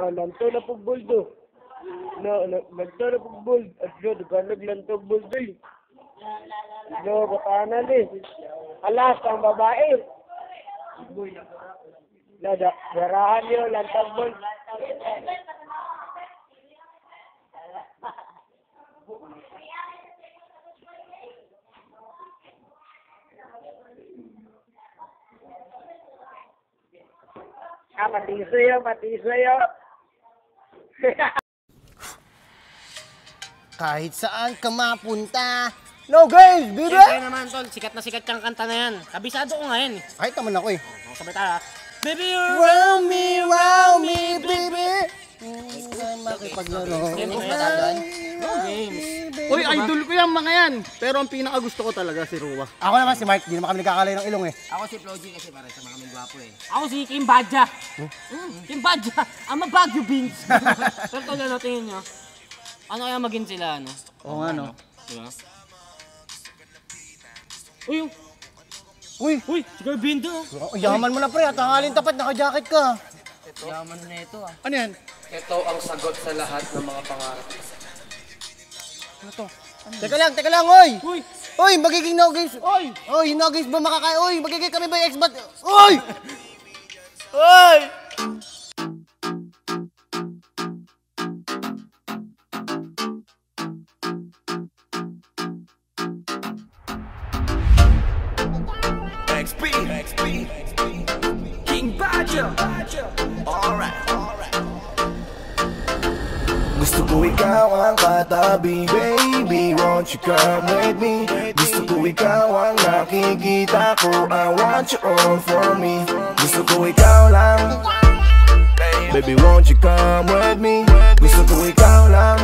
Lanto na pugbol do. Lanto na pugbol. At yun, naglanto pugbol do. No, katanan eh. Alas, ang babae. Garahan nyo, lantang bol. Pati sa'yo. Kahit saan ka mapunta. No guys, bibi! Siyempre naman tol, sikat na sikat kang kanta na yan. Kabisado ko nga yan eh. Kahit naman ako eh. Sabay tayo ha. Baby, you're wow me, baby! Makipaglaro. Uy, idol ko yan mga yan. Pero ang pinakagusto ko talaga si Ruwa. Ako naman si Mark, di naman kami nagkakalay ng ilong eh. Ako si Floji kasi pare sa mga kaming gwapo eh. Ako si Kim Badja. Kim Badja, ang Baguio Beans. Pero tol, ano tingin nyo? Ano kaya maging sila, ano? Oo nga no. Diba? Uy, Uy, sigaw Bindo. Yaman mo na pre, at hangalin tapat, naka-jacket ka. Yaman na ito ah. ano yan? Ito ang sagot sa lahat ng mga pangarap. Ano to? Teka lang, oy! Uy! Oy, magiging no games. Oy, no games ba makakain? Oy, magiging kami ba yung ex-bat? Oy! Oy! XP, King Badger. Alright. Gusto ko ikaw ang katabi, baby, won't you come with me? Gusto ko ikaw ang nakikita ko, I want you all for me. Gusto ko ikaw lang, baby, won't you come with me? Gusto ko ikaw lang,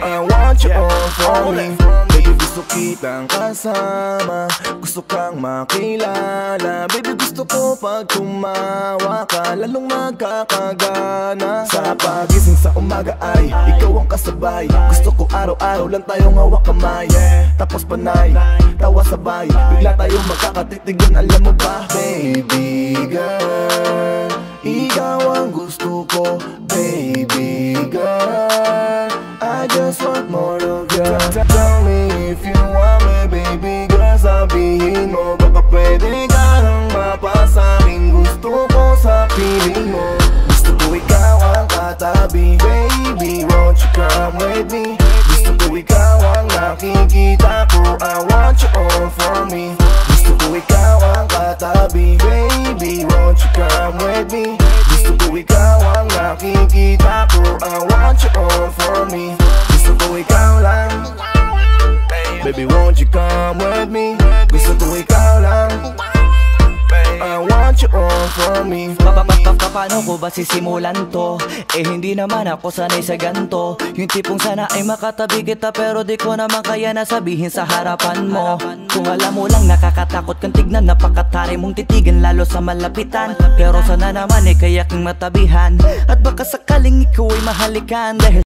I want you all for me. Baby, gusto kitang kasama, gusto kang makilala. Baby, gusto ko pag tumawa ka, lalong magkakagana. Sa pagising sa umaga ay ikaw ang kasabay. Gusto ko araw-araw lang tayong hawak kamay, tapos panay, tawa sabay, bigla tayong magkakatitigan, alam mo ba? Baby girl, ikaw ang gusto ko. Baby girl, I just want more of you. Tell me if you want me, baby girl, sabihin mo. Baka pwede ka nang mapasakin, gusto ko sa piling mo. Gusto ko ikaw ang katabi, baby, won't you come with me? Gusto ko ikaw ang nakikita ko, I want you all for me. Gusto ko ikaw ang katabi, baby, won't you come with me? Gusto ko ikaw ang nakikita ko, I want you all for me. Gusto ko ikaw lang, baby, won't you come with me? Gusto ko ikaw lang, I want you all for me. Paano ko ba sisimulan to? Eh hindi naman ako sanay sa ganto. Yung tipong sana ay makatabi kita, pero di ko naman kaya na sabihin sa harapan mo. Kung alam mo lang nakakatakot kang tignan, napakatari mong titigan lalo sa malapitan. Pero sana naman eh kaya king matabihan, at baka sakaling ikaw ay mahalikan. Dahil